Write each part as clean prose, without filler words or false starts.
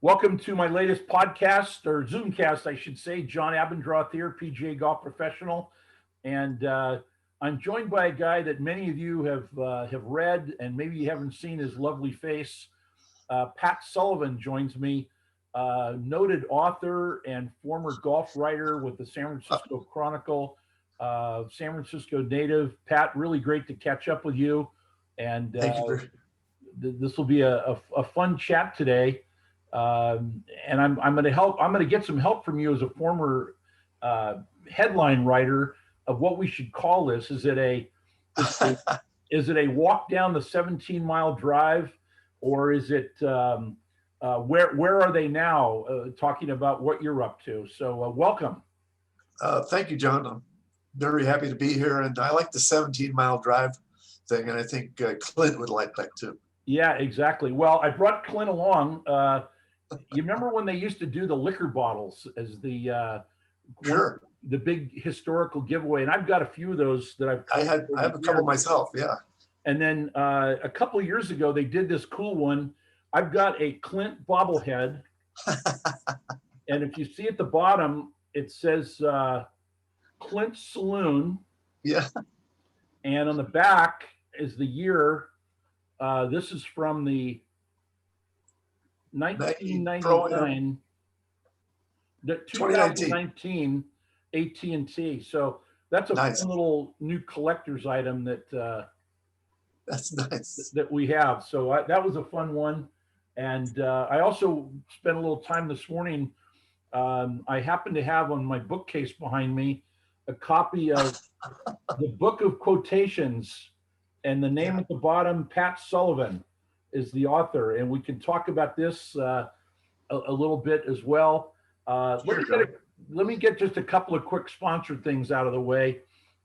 Welcome to my latest podcast, or Zoomcast, I should say. John Abendroth here, PGA golf professional, and I'm joined by a guy that many of you have read, and maybe you haven't seen his lovely face. Pat Sullivan joins me, noted author and former golf writer with the San Francisco Chronicle, San Francisco native. Pat, really great to catch up with you, and Thank you this will be a fun chat today. And I'm going to help. I'm going to get some help from you as a former headline writer of what we should call this. Is it a walk down the 17-mile drive, or is it where are they now? Talking about what you're up to. So welcome. Thank you, John. I'm very happy to be here, and I like the 17-mile drive thing, and I think Clint would like that too. Yeah, exactly. Well, I brought Clint along. You remember when they used to do the liquor bottles as the Sure. the big historical giveaway, and I've got a few of those that I have a couple myself. Yeah. And then a couple of years ago, they did this cool one. I've got a Clint bobblehead, and if you see at the bottom, it says Clint Saloon. Yeah. And on the back is the year. This is from the 1999, the 2019 AT&T. So that's a nice. fun little new collector's item That's nice that we have. So that was a fun one. And I also spent a little time this morning. I happen to have on my bookcase behind me a copy of the Book of Quotations, and the name at the bottom, Pat Sullivan, is the author, and we can talk about this a little bit as well. Let me get just a couple of quick sponsored things out of the way,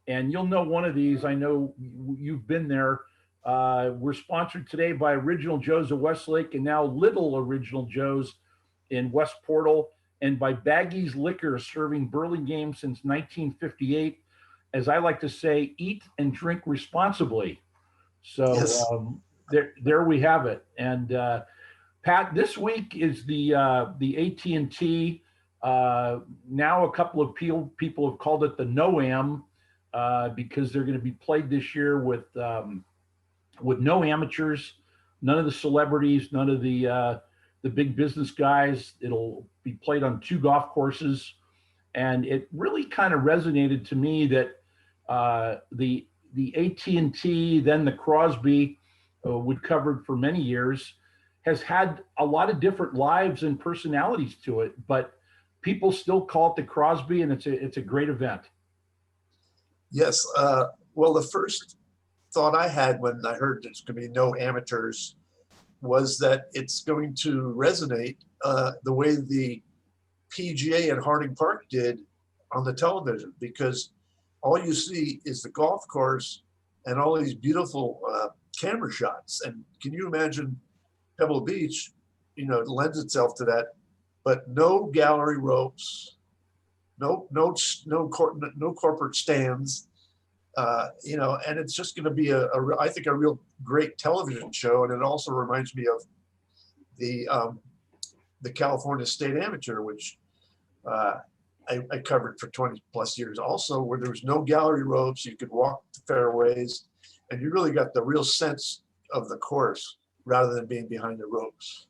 and you'll know one of these. I know you've been there. We're sponsored today by Original Joe's of Westlake, and now Little Original Joe's in West Portal, and by Baggy's Liquor, serving Burlingame since 1958. As I like to say, eat and drink responsibly. So yes. There we have it. And Pat, this week is the AT&T. Now a couple of people have called it the No-Am because they're going to be played this year with no amateurs, none of the celebrities, none of the big business guys. It'll be played on 2 golf courses, and it really kind of resonated to me that the AT&T, then the Crosby, would covered for many years, has had a lot of different lives and personalities to it, but people still call it the Crosby, and it's a great event. Yes. Well, the first thought I had when I heard there's going to be no amateurs was that it's going to resonate the way the PGA at Harding Park did on the television, because all you see is the golf course and all these beautiful camera shots. And can you imagine Pebble Beach? It lends itself to that, but no gallery ropes, no corporate stands. And it's just going to be I think a real great television show. And it also reminds me of the California State Amateur, which I covered for 20 plus years also, where there was no gallery ropes. You could walk the fairways, and you really got the real sense of the course rather than being behind the ropes.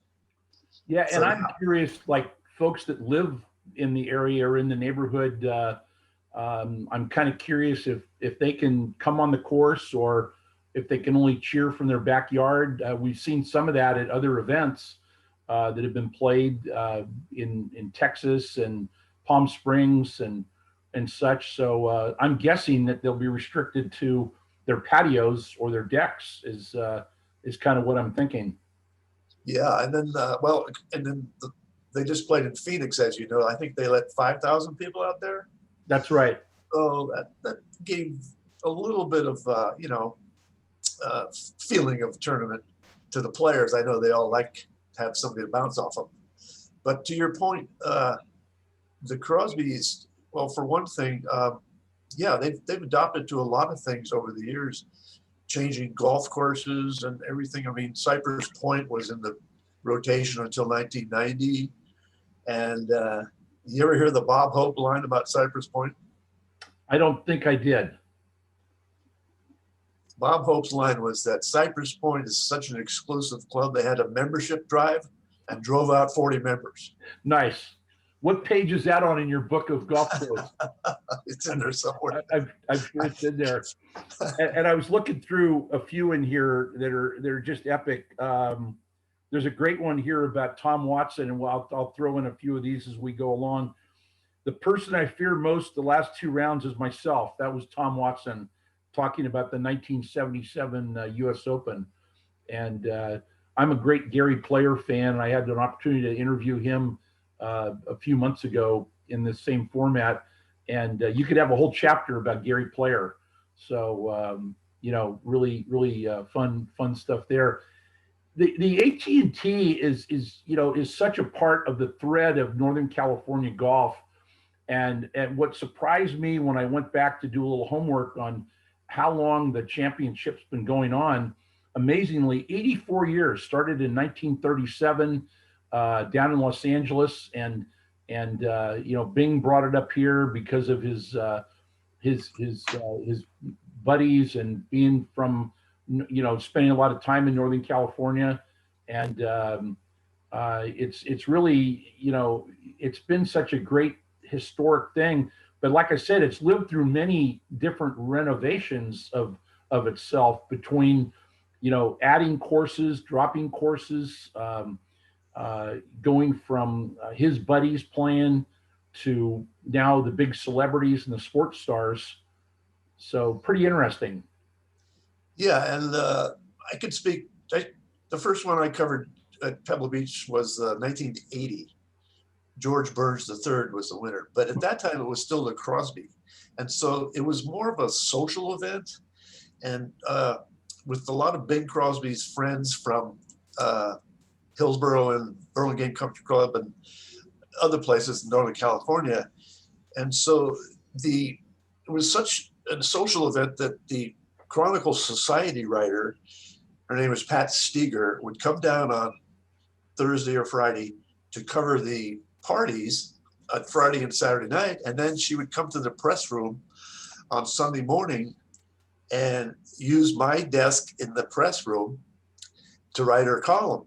Yeah. And I'm curious, like folks that live in the area or in the neighborhood, I'm kind of curious if they can come on the course or if they can only cheer from their backyard. We've seen some of that at other events that have been played in Texas and Palm Springs and such. So I'm guessing that they'll be restricted to their patios or their decks is kind of what I'm thinking. Yeah. And then they just played in Phoenix, as you know. I think they let 5,000 people out there. That's right. So that gave a little bit of, feeling of tournament to the players. I know they all like to have somebody to bounce off of. But to your point, the Crosbys, well, for one thing, they've adopted to a lot of things over the years, changing golf courses and everything. I mean, Cypress Point was in the rotation until 1990. And you ever hear the Bob Hope line about Cypress Point? I don't think I did. Bob Hope's line was that Cypress Point is such an exclusive club. They had a membership drive and drove out 40 members. Nice. What page is that on in your book of golf quotes? It's in there somewhere. I'm sure it's in there. And I was looking through a few in here that are just epic. There's a great one here about Tom Watson, and I'll throw in a few of these as we go along. The person I fear most the last two rounds is myself. That was Tom Watson talking about the 1977 U.S. Open. And I'm a great Gary Player fan. I had an opportunity to interview him a few months ago in the same format. And you could have a whole chapter about Gary Player. So, really fun stuff there. The AT&T is such a part of the thread of Northern California golf. And what surprised me when I went back to do a little homework on how long the championship's been going on, amazingly, 84 years, started in 1937 down in Los Angeles. And Bing brought it up here because of his buddies and being from, spending a lot of time in Northern California. And it's really, it's been such a great historic thing. But like I said, it's lived through many different renovations of itself between, adding courses, dropping courses, going from his buddies playing to now the big celebrities and the sports stars. So pretty interesting. Yeah, and I could speak. The first one I covered at Pebble Beach was 1980. George Burns III was the winner, but at that time it was still the Crosby, and so it was more of a social event, and with a lot of Bing Crosby's friends from Hillsborough and Burlingame Country Club and other places in Northern California, and so it was such a social event that the Chronicle Society writer, her name was Pat Steger, would come down on Thursday or Friday to cover the parties on Friday and Saturday night. And then she would come to the press room on Sunday morning and use my desk in the press room to write her column.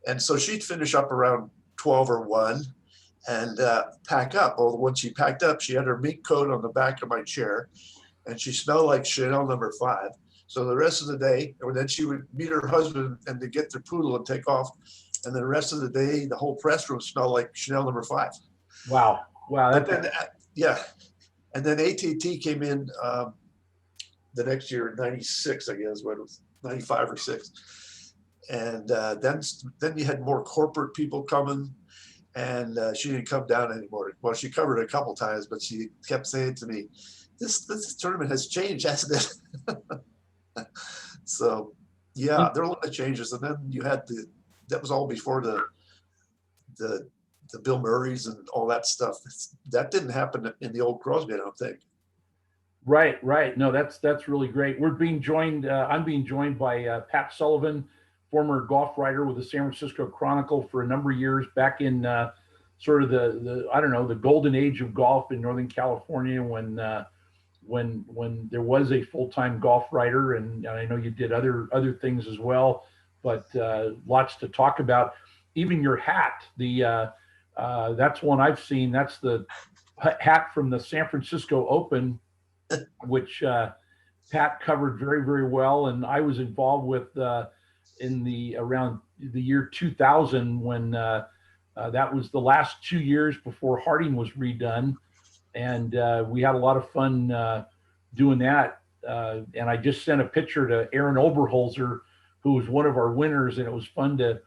And so she'd finish up around 12 or 1 and pack up. Well, when she packed up, she had her mink coat on the back of my chair and she smelled like Chanel No. 5. So the rest of the day, and then she would meet her husband and to get their poodle and take off. And then the rest of the day, the whole press room smelled like Chanel No. 5. Wow. Yeah. And then ATT came in the next year, 96, I guess, what it was, 95 or 6. And then you had more corporate people coming, and she didn't come down anymore. Well, she covered it a couple times, but she kept saying to me, this tournament has changed, hasn't it? So, yeah, there were a lot of changes. And then you had that was all before the Bill Murrays and all that stuff. That didn't happen in the old Crosby, I don't think. Right. No, that's really great. I'm being joined by Pat Sullivan, former golf writer with the San Francisco Chronicle for a number of years, back in sort of the golden age of golf in Northern California when there was a full-time golf writer, and I know you did other things as well, but lots to talk about. Even your hat, that's one I've seen. That's the hat from the San Francisco Open, which Pat covered very, very well, and I was involved with around the year 2000 when that was the last 2 years before Harding was redone. And we had a lot of fun doing that. And I just sent a picture to Aaron Oberholzer, who was one of our winners, and it was fun to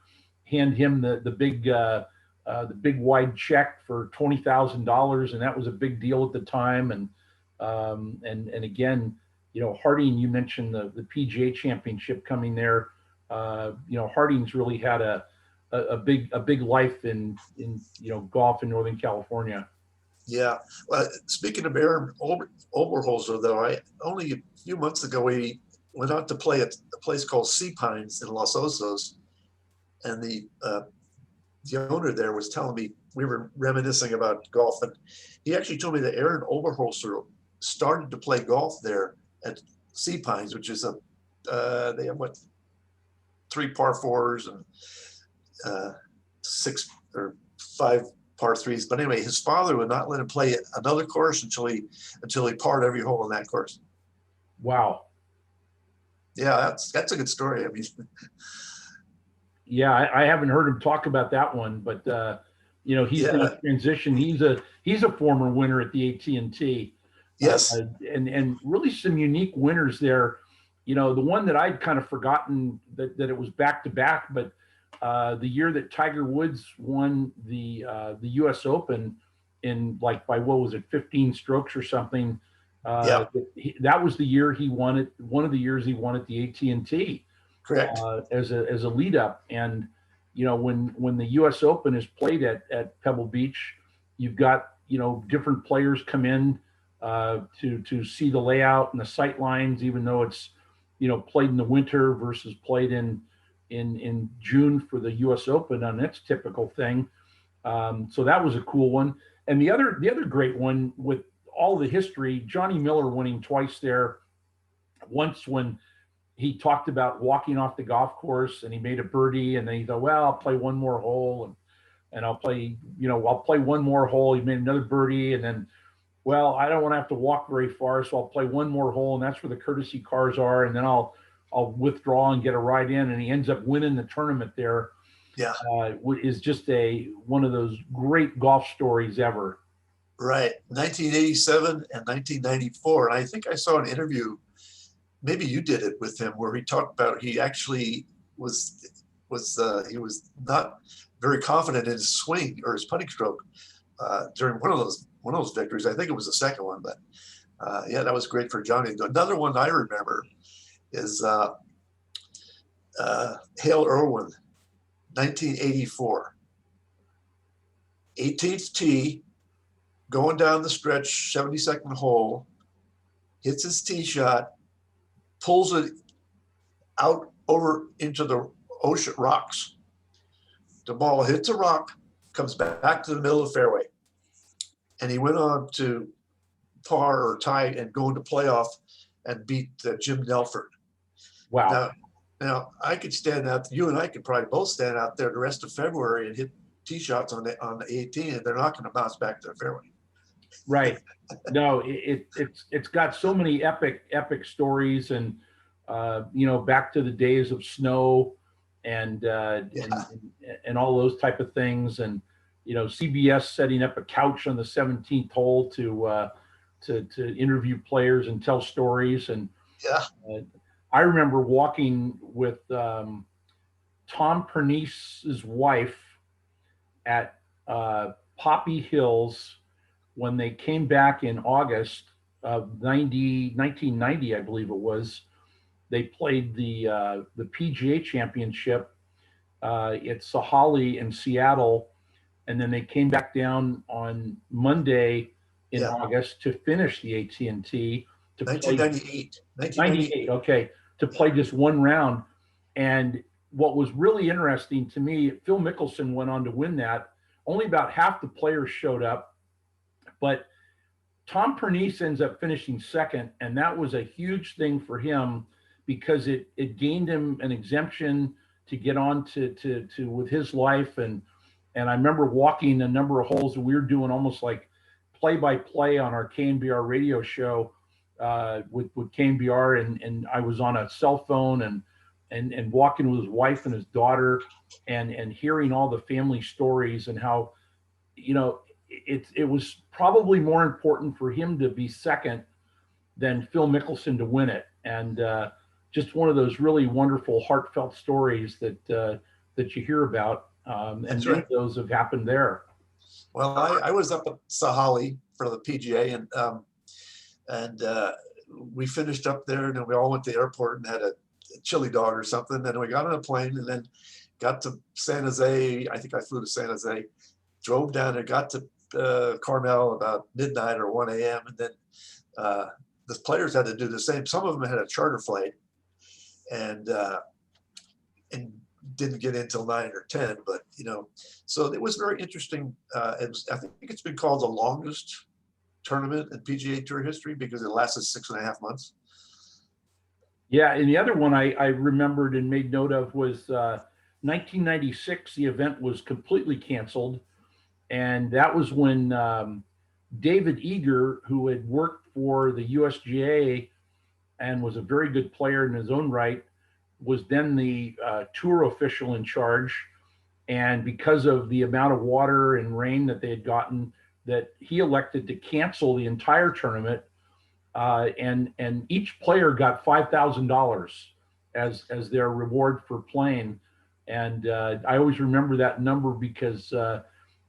hand him the big wide check for $20,000, and that was a big deal at the time. And again, Harding, you mentioned the PGA Championship coming there. Harding's really had a big life in golf in Northern California. Yeah. Well, speaking of Aaron Oberholzer, though, only a few months ago, we went out to play at a place called Sea Pines in Los Osos. and the owner there was telling me, we were reminiscing about golf, and he actually told me that Aaron Oberholzer started to play golf there at Sea Pines, which is they have 3 par 4s and 6 or 5 par 3s. But anyway, his father would not let him play another course until he parred every hole in that course. Wow. Yeah, that's a good story. I mean, Yeah, I haven't heard him talk about that one, but he's going to transition. He's a former winner at the AT&T. Yes. And really some unique winners there. The one that I'd kind of forgotten that it was back to back, but the year that Tiger Woods won the U.S. Open in by what was it, 15 strokes or something. That was the year he won it. One of the years he won at the AT&T. Correct. As a lead up. And when the U.S. Open is played at Pebble Beach, you've got different players come in to see the layout and the sight lines, even though it's played in the winter versus played in June for the U.S. Open on its typical thing. So that was a cool one. And the other great one with all the history, Johnny Miller winning twice there. Once when he talked about walking off the golf course and he made a birdie, and then he thought, well, I'll play one more hole and I'll play one more hole. He made another birdie, and then, well, I don't want to have to walk very far, so I'll play one more hole, and that's where the courtesy cars are, and then I'll withdraw and get a ride in, and he ends up winning the tournament there. Yeah, is just one of those great golf stories ever. Right, 1987 and 1994, and I think I saw an interview. Maybe you did it with him, where he talked about he actually was he was not very confident in his swing or his putting stroke during one of those victories. I think it was the second one, but yeah, that was great for Johnny. Another one I remember is Hale Irwin, 1984, 18th tee, going down the stretch, 72nd hole, hits his tee shot, pulls it out over into the ocean rocks. The ball hits a rock, comes back to the middle of the fairway. And he went on to par or tie and go into playoff and beat Jim Nelford. Wow. Now I could stand out, you and I could probably both stand out there the rest of February and hit tee shots on the 18, and they're not going to bounce back to the fairway. Right. No, it's got so many epic stories, and back to the days of snow and all those type of things, and CBS setting up a couch on the 17th hole to interview players and tell stories. And I remember walking with Tom Pernice's wife at Poppy Hills when they came back in August of 1990, I believe it was. They played the PGA Championship at Sahalee in Seattle, and then they came back down on Monday in August to finish the AT&T. 1998. Okay, to play just one round. And what was really interesting to me, Phil Mickelson went on to win that. Only about half the players showed up, but Tom Pernice ends up finishing second, and that was a huge thing for him because it gained him an exemption to get on to with his life. And I remember walking a number of holes, and we were doing almost like play-by-play on our KNBR radio show with KNBR, and I was on a cell phone and walking with his wife and his daughter and hearing all the family stories and how, it was probably more important for him to be second than Phil Mickelson to win it. And just one of those really wonderful, heartfelt stories that you hear about. And many of those have happened there. Well, I was up at Sahalee for the PGA, and we finished up there, and then we all went to the airport and had a chili dog or something. And we got on a plane and then got to San Jose. I think I flew to San Jose, drove down and got to Carmel about midnight or 1 a.m. And then the players had to do the same. Some of them had a charter flight, and didn't get in till 9 or 10, but so it was very interesting. I think it's been called the longest tournament in PGA Tour history because it lasted 6.5 months. Yeah, and the other one I remembered and made note of was 1996. The event was completely canceled, and that was when David Eager, who had worked for the USGA and was a very good player in his own right, was then the tour official in charge. And because of the amount of water and rain that they had gotten, that he elected to cancel the entire tournament. And each player got $5,000 as their reward for playing. And I always remember that number because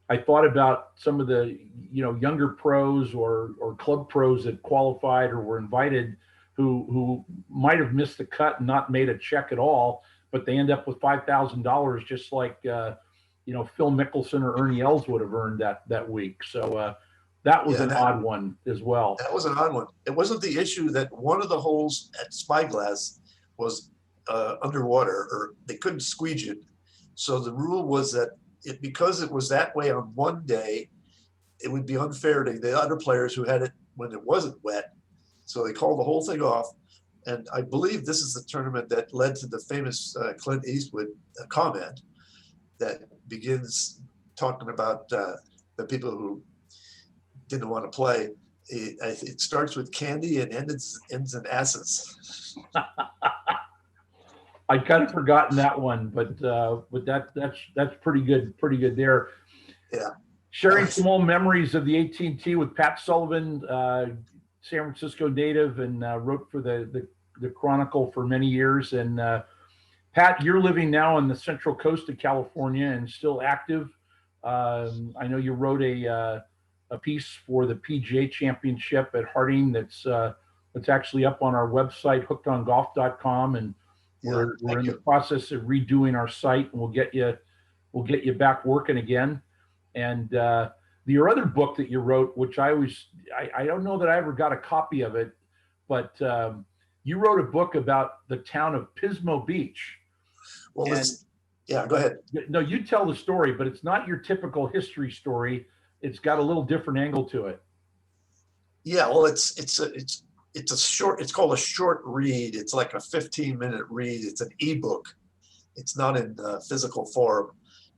I thought about some of the younger pros or club pros that qualified or were invited who might have missed the cut and not made a check at all, but they end up with $5,000 just like Phil Mickelson or Ernie Els would have earned that week. So that was an odd one as well. That was an odd one. It wasn't the issue that one of the holes at Spyglass was underwater, or they couldn't squeegee it. So the rule was that because it was that way on one day, it would be unfair to the other players who had it when it wasn't wet. So they called the whole thing off. And I believe this is the tournament that led to the famous Clint Eastwood comment that begins talking about the people who didn't want to play. It starts with candy and ends in asses. I'd kind of forgotten that one, but that's pretty good there. Yeah. Sharing some old memories of the AT&T with Pat Sullivan, San Francisco native, and wrote for the Chronicle for many years. And Pat, you're living now on the Central Coast of California and still active. I know you wrote a piece for the PGA Championship at Harding that's actually up on our website, hookedongolf.com, and we're in the process of redoing our site, and we'll get you back working again. And your other book that you wrote, which I don't know that I ever got a copy of it, but you wrote a book about the town of Pismo Beach. Well, go ahead. No, you tell the story, but it's not your typical history story. It's got a little different angle to it. Yeah, well, it's called a short read. It's like a 15-minute read. It's an ebook. It's not in physical form.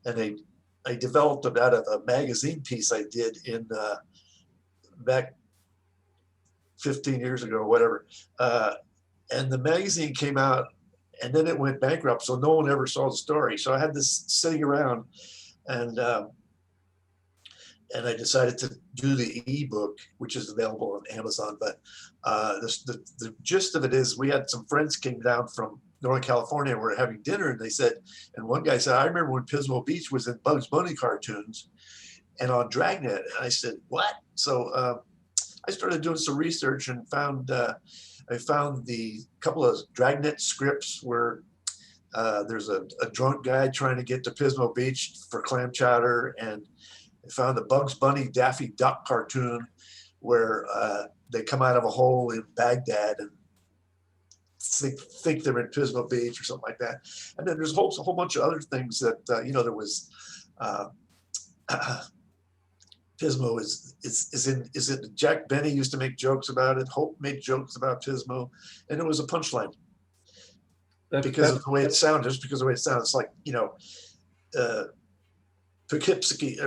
And I developed it out of a magazine piece I did in back 15 years ago or whatever. And the magazine came out and then it went bankrupt. So no one ever saw the story. So I had this sitting around, and I decided to do the ebook, which is available on Amazon. But the gist of it is, we had some friends came down from Northern California and we're having dinner, and they said, and one guy said, I remember when Pismo Beach was in Bugs Bunny cartoons and on Dragnet. And I said, what? So I started doing some research and I found the couple of Dragnet scripts where there's a drunk guy trying to get to Pismo Beach for clam chowder, and I found the Bugs Bunny Daffy Duck cartoon where they come out of a hole in Baghdad and think they're in Pismo Beach or something like that. And then there's a whole bunch of other things that there was. Pismo is in Jack Benny used to make jokes about it. Hope made jokes about Pismo, and it was a punchline because of the way it sounded. Just because of the way it sounds, it's like Poughkeepsie.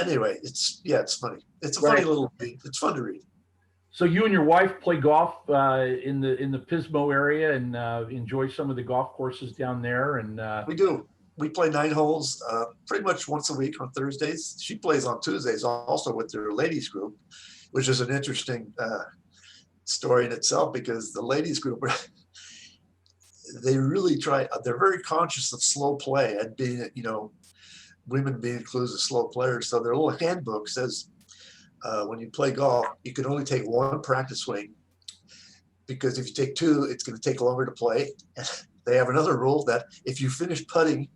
Anyway, it's funny. It's a funny little read. It's fun to read. So you and your wife play golf in the Pismo area and enjoy some of the golf courses down there. And we do. We play 9 holes pretty much once a week on Thursdays. She plays on Tuesdays also with their ladies group, which is an interesting story in itself, because the ladies group, they really try. They're very conscious of slow play and being, women being included as slow players. So their little handbook says when you play golf, you can only take 1 practice swing, because if you take 2, it's going to take longer to play. They have another rule that if you finish putting,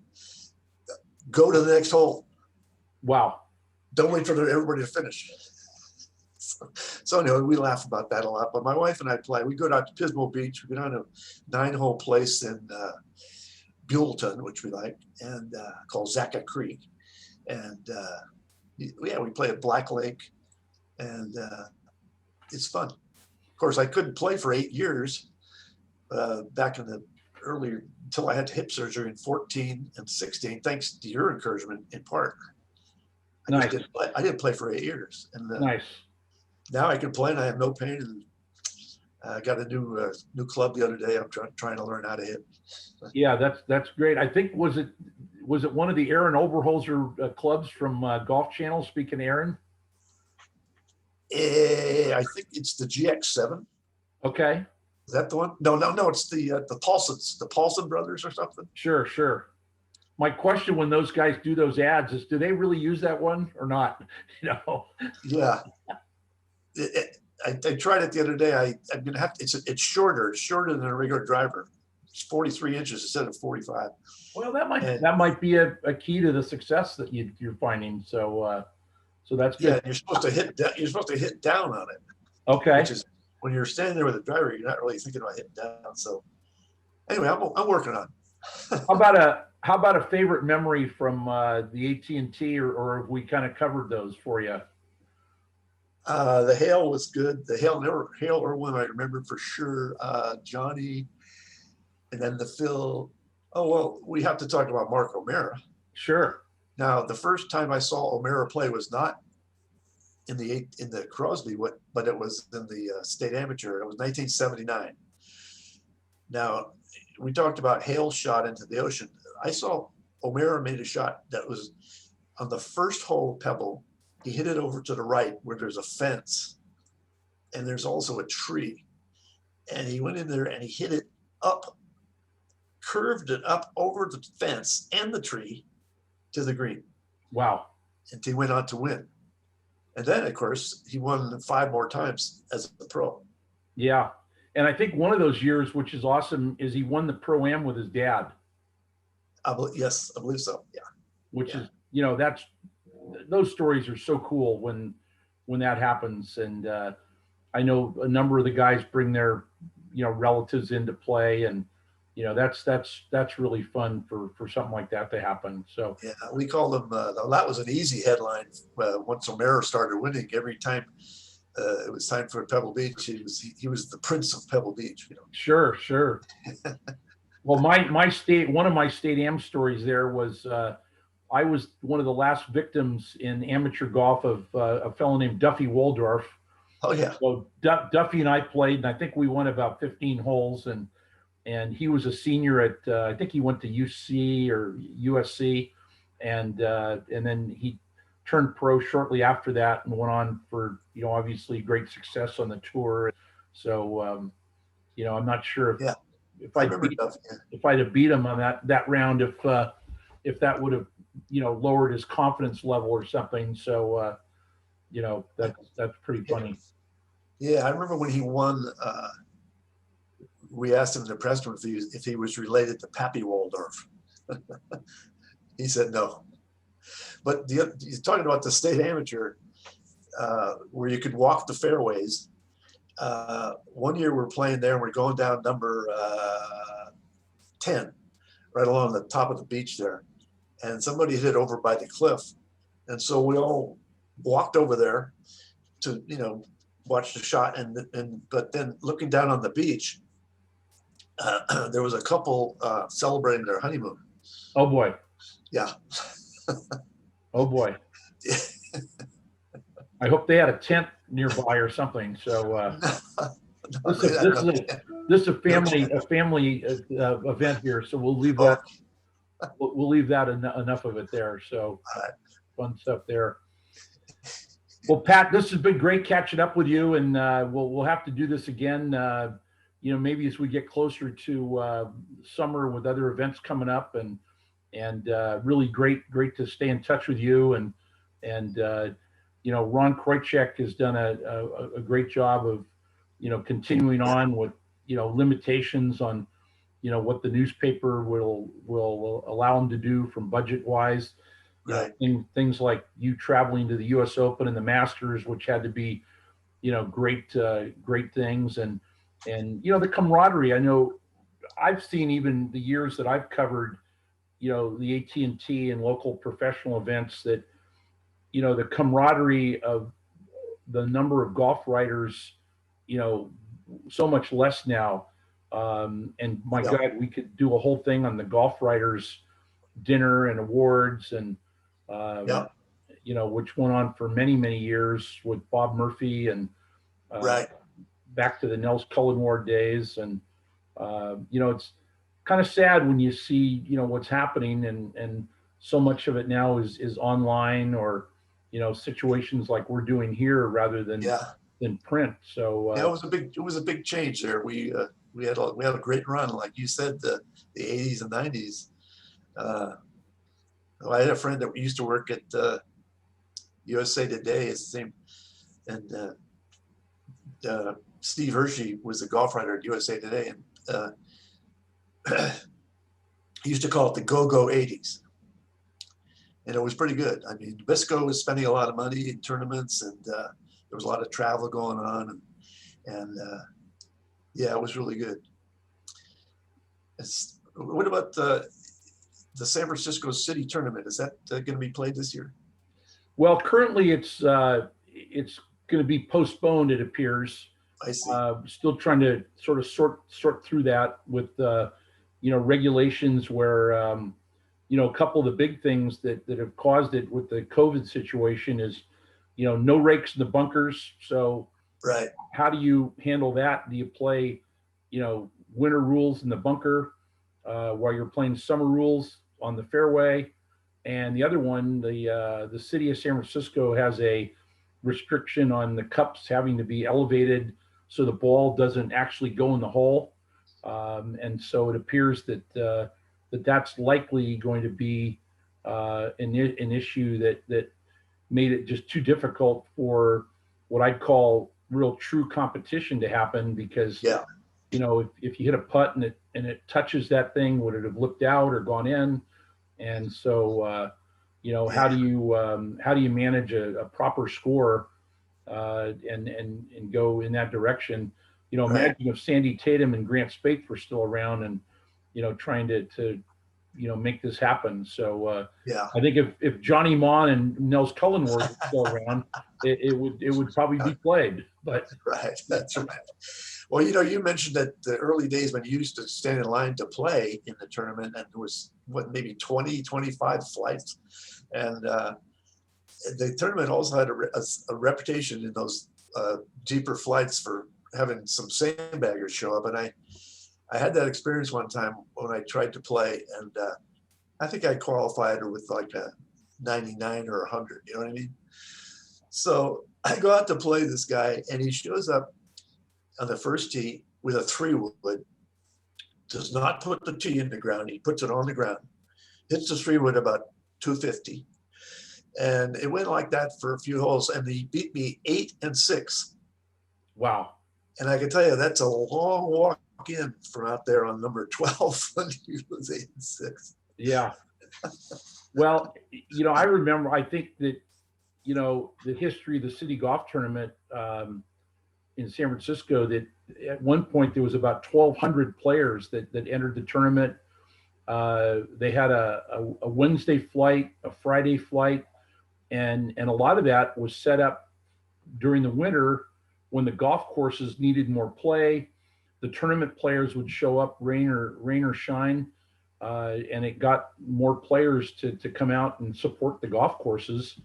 go to the next hole. Wow. Don't wait for everybody to finish. So anyway, we laugh about that a lot. But my wife and I play. We go down to Pismo Beach. We go down to a 9-hole place in Buellton, which we like, and called Zacca Creek. And yeah, we play at Black Lake, and it's fun. Of course, I couldn't play for 8 years back in the earlier, until I had hip surgery in 14 and 16, thanks to your encouragement in part. Nice. I didn't play for 8 years. And Nice. now I can play and I have no pain. And I got a new club the other day. I'm trying to learn how to hit. Yeah, that's great. I think, was it one of the Aaron Oberholzer clubs from Golf Channel? Speaking of Aaron. I think it's the GX7. Okay. Is that the one? No. It's the Paulsons, the Paulson brothers or something. Sure. My question when those guys do those ads is, do they really use that one or not? You know? Yeah. I tried it the other day. I'm gonna have to. It's shorter. It's shorter than a regular driver. It's 43 inches instead of 45. Well, that might be a key to the success that you're finding. So that's good. Yeah, you're supposed to hit. You're supposed to hit down on it. Okay. Which is, when you're standing there with a driver, you're not really thinking about hitting down. So anyway, I'm working on. How about a favorite memory from the AT&T, or have we kind of covered those for you? The Hale was good. The Hale Irwin I remember for sure. Johnny, and then the Phil. Oh well, we have to talk about Mark O'Mara. Sure. Now, the first time I saw O'Mara play was not in the Crosby, but it was in the state amateur. It was 1979. Now, we talked about Hale's shot into the ocean. I saw O'Mara made a shot that was on the first hole Pebble. He hit it over to the right where there's a fence, and there's also a tree. And he went in there and he hit it up, curved it up over the fence and the tree to the green. Wow. And he went on to win. And then, of course, he won 5 more times as a pro. Yeah. And I think one of those years, which is awesome, is he won the Pro-Am with his dad. Yes, I believe so. Yeah. Which is, those stories are so cool when that happens. And I know a number of the guys bring their, relatives into play, and that's really fun for something like that to happen. So yeah, we call them. That was an easy headline once O'Mara started winning. Every time it was time for Pebble Beach, he was the Prince of Pebble Beach. Sure. Well, one of my state am stories there was I was one of the last victims in amateur golf of a fellow named Duffy Waldorf. Oh yeah. So Duffy and I played, and I think we won about 15 holes, and he was a senior at I think he went to UC or USC, and then he turned pro shortly after that and went on for obviously great success on the tour. So I'm not sure if I'd have beat him on that round, if that would have lowered his confidence level or something. So that's pretty funny. Yeah, I remember when he won. We asked him in the press room if he was related to Pappy Waldorf. He said no. But you're talking about the state amateur, where you could walk the fairways. One year we're playing there and we're going down number 10, right along the top of the beach there. And somebody hit over by the cliff. And so we all walked over there to, watch the shot. But then looking down on the beach, there was a couple celebrating their honeymoon. Oh boy. Yeah. Oh boy. I hope they had a tent nearby or something. So this is a family event here. So we'll leave that. We'll leave that enough of it there. So fun stuff there. Well, Pat, this has been great catching up with you, and we'll have to do this again. Maybe as we get closer to summer with other events coming up, and really great to stay in touch with you. And Ron Kreutzek has done a great job of continuing on with limitations on what the newspaper will allow them to do from budget wise. Right. Things like you traveling to the U.S. Open and the Masters, which had to be great things, and the camaraderie. I know I've seen even the years that I've covered, the AT&T and local professional events that, the camaraderie of the number of golf writers, you know, so much less now. And my Yeah. God, we could do a whole thing on the golf writers dinner and awards and, Yeah. which went on for many, many years with Bob Murphy and Right. back to the Nels Cullenward days. And, it's kind of sad when you see, what's happening and so much of it now is online or, situations like we're doing here rather than Yeah. print. So Yeah, it was a big change there. We had a great run, like you said, the 80s and 90s. I had a friend that used to work at USA Today. His name, and Steve Hershey was a golf writer at USA Today, and he used to call it the Go-Go 80s. And it was pretty good. I mean, Bisco was spending a lot of money in tournaments, and there was a lot of travel going on, and yeah, it was really good. What about the San Francisco City tournament? Is that going to be played this year? Well, currently it's going to be postponed. It appears. I see. Still trying to sort of sort through that with regulations where a couple of the big things that have caused it with the COVID situation is no rakes in the bunkers. So right. How do you handle that? Do you play winter rules in the bunker while you're playing summer rules on the fairway? And the other one, the city of San Francisco has a restriction on the cups having to be elevated so the ball doesn't actually go in the hole. And so it appears that that's likely going to be an issue that made it just too difficult for what I'd call real true competition to happen, because yeah. If you hit a putt and it touches that thing, would it have looked out or gone in? And so Yeah. how do you manage a proper score and go in that direction? Right. Imagine if Sandy Tatum and Grant Spaeth were still around and trying to make this happen. So yeah. I think if Johnny Mon and Nels Cullenward were still around, it would probably be played. But right, that's right. Well, you mentioned that the early days when you used to stand in line to play in the tournament, and there was maybe 20, 25 flights, and the tournament also had a reputation in those deeper flights for having some sandbaggers show up. And I had that experience one time when I tried to play, and I think I qualified with like a 99 or 100, you know what I mean? So I go out to play this guy, and he shows up on the first tee with a 3-wood, does not put the tee in the ground. He puts it on the ground, hits the 3-wood about 250. And it went like that for a few holes, and he beat me 8 and 6. Wow. And I can tell you, that's a long walk in from out there on number 12 when he was 8 and 6. Yeah. Well, I remember, I think that, the history of the city golf tournament in San Francisco, that at one point there was about 1,200 players that entered the tournament. They had a Wednesday flight, a Friday flight, and a lot of that was set up during the winter when the golf courses needed more play. The tournament players would show up rain or shine, and it got more players to come out and support the golf courses.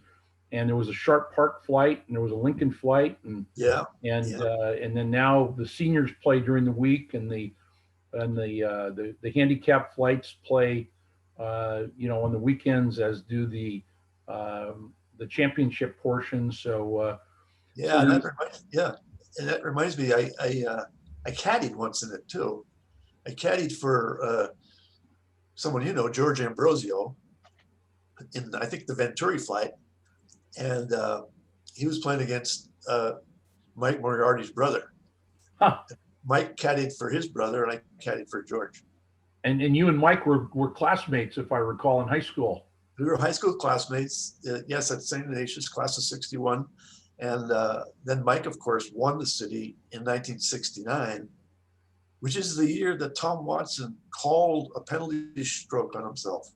And there was a Sharp Park flight, and there was a Lincoln flight, and then now the seniors play during the week, and the handicap flights play, on the weekends, as do the championship portion. So and that reminds me, I caddied once in it too. I caddied for someone George Ambrosio, in I think the Venturi flight, and he was playing against Mike Moriarty's brother. Huh. Mike caddied for his brother, and I caddied for George. And you and Mike were classmates, if I recall, in high school. We were high school classmates, yes, at St. Ignatius, class of 61. And then Mike, of course, won the city in 1969. which is the year that Tom Watson called a penalty stroke on himself.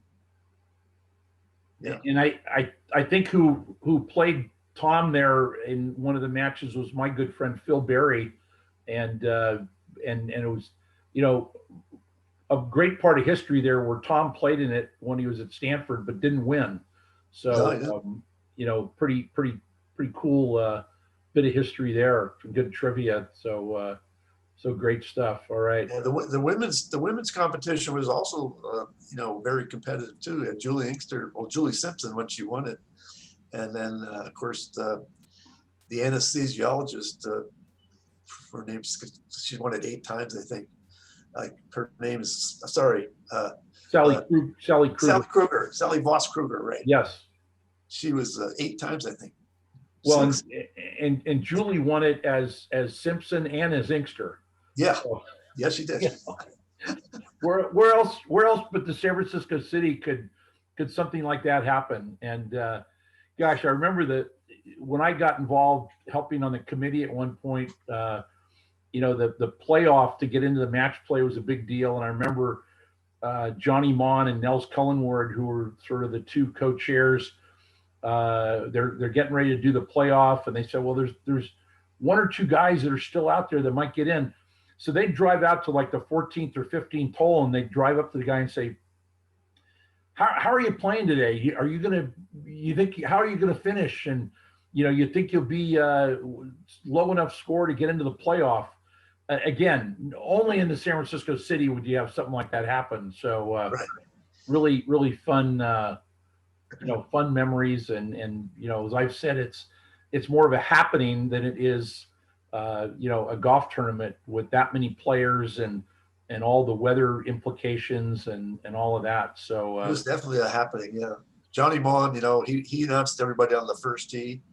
Yeah. And I think who played Tom there in one of the matches was my good friend Phil Berry, and it was, you know, a great part of history there where Tom played in it when he was at Stanford but didn't win. So you know, pretty cool bit of history there. Good trivia. So great stuff. All right. Yeah, the women's competition was also you know, very competitive too. And Julie Simpson when she won it, and then of course the anesthesiologist, her name, she won it 8 times, I think. Like her name is Sally Kruger, Sally Voss Kruger, right? Yes. She was 8 times, I think. Well, and Julie won it as Simpson and as Inkster. Yeah. So, yes, she did. Yeah. Where else but the San Francisco City could something like that happen? And gosh, I remember that when I got involved helping on the committee at one point, you know, the playoff to get into the match play was a big deal. And I remember Johnny Mon and Nels Cullenward, who were sort of the 2 co-chairs, they're getting ready to do the playoff, and they said, well, there's 1 or 2 guys that are still out there that might get in. So they drive out to like the 14th or 15th hole, and they drive up to the guy and say, how are you playing today? How are you going to finish? And, you know, you think you'll be low enough score to get into the playoff. Again, only in the San Francisco City would you have something like that happen. So right. really fun, you know, fun memories. And, you know, as I've said, it's more of a happening than it is, you know, a golf tournament with that many players and all the weather implications and all of that. So it was definitely a happening. Yeah. Johnny Mon, you know, he announced everybody on the first tee,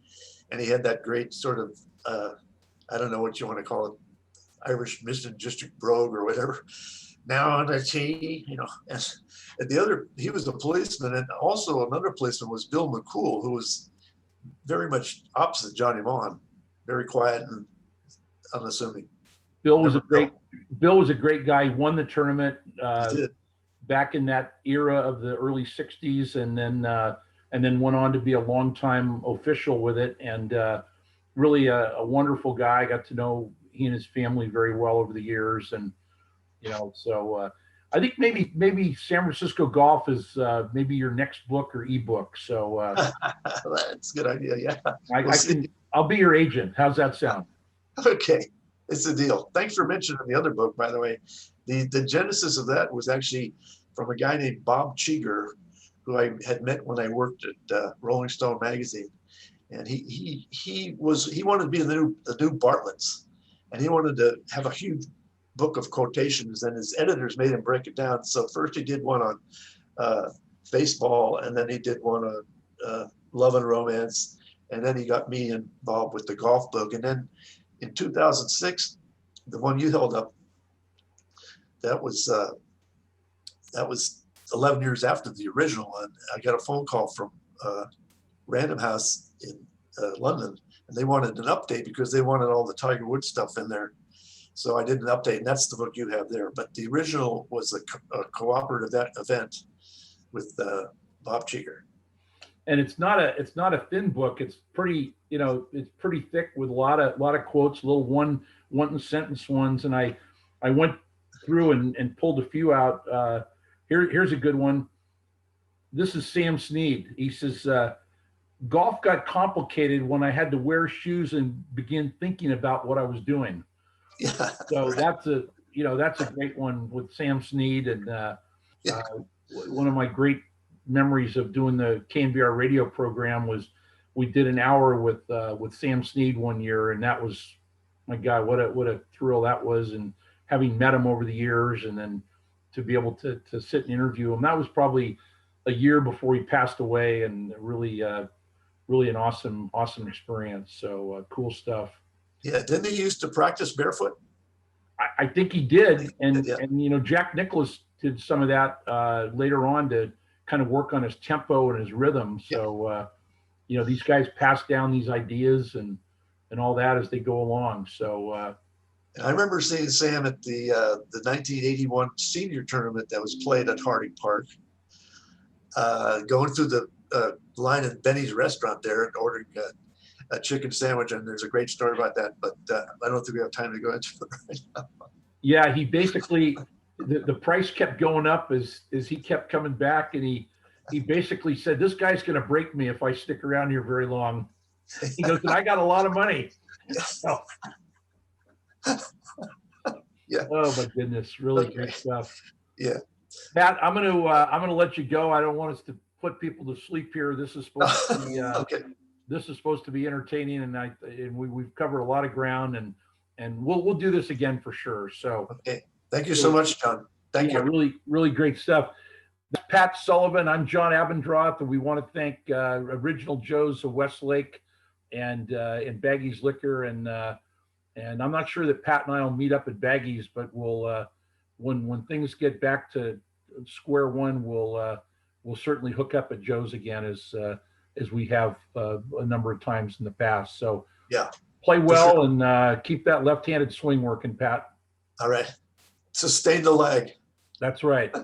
and he had that great sort of, I don't know what you want to call it, Irish Mission District brogue or whatever. Now on the tee, you know, and the other, he was a policeman, and also another policeman was Bill McCool, who was very much opposite Johnny Mon, very quiet and unassuming. Bill was a great guy. He won the tournament back in that era of the early '60s, and then went on to be a longtime official with it, and really a wonderful guy. I got to know he and his family very well over the years, and you know, so I think maybe San Francisco Golf is maybe your next book or ebook. So that's a good idea. Yeah, I'll be your agent. How's that sound? Okay, it's a deal. Thanks for mentioning the other book, by the way. The genesis of that was actually from a guy named Bob Cheeger, who I had met when I worked at Rolling Stone magazine, and he wanted to be in the new Bartlett's, and he wanted to have a huge book of quotations, and his editors made him break it down. So first he did one on baseball, and then he did one on love and romance, and then he got me involved with the golf book. And then in 2006, the one you held up, that was 11 years after the original one. I got a phone call from Random House in London, and they wanted an update because they wanted all the Tiger Woods stuff in there. So I did an update, and that's the book you have there. But the original was a cooperative event with Bob Cheeger. And it's not a thin book. It's pretty, you know, it's pretty thick with a lot of quotes, little one sentence ones. And I went through and pulled a few out. Here's a good one. This is Sam Snead. He says, golf got complicated when I had to wear shoes and begin thinking about what I was doing. Yeah. So that's a great one with Sam Snead. And one of my great memories of doing the KNBR radio program was we did an hour with Sam Snead one year, and that was, my God, what a thrill that was. And having met him over the years, and then to be able to sit and interview him, that was probably a year before he passed away, and really an awesome experience. So cool stuff. Yeah, didn't he used to practice barefoot? I think he did, and you know, Jack Nicklaus did some of that later on to kind of work on his tempo and his rhythm. So you know, these guys pass down these ideas and all that as they go along. So I remember seeing Sam at the 1981 senior tournament that was played at Harding Park, going through the line at Benny's restaurant there and ordering a chicken sandwich. And there's a great story about that, but I don't think we have time to go into it right now. Yeah, he basically, the price kept going up as he kept coming back, and he basically said, this guy's going to break me if I stick around here very long. He goes, and I got a lot of money. So, yeah. Oh my goodness, really great stuff. Yeah. Pat, I'm gonna let you go. I don't want us to put people to sleep here. This is supposed to be Okay. This is supposed to be entertaining, and we've covered a lot of ground, and we'll do this again for sure. So Okay. Thank you so much, John. Thank you. Really, really great stuff. That's Pat Sullivan. I'm John Abendroth, and we want to thank Original Joe's of Westlake and Baggy's Liquor, and I'm not sure that Pat and I will meet up at Baggy's, but we'll when things get back to square one, we'll certainly hook up at Joe's again as we have a number of times in the past. So yeah, play well and keep that left-handed swing working, Pat. All right. Sustain the leg. That's right.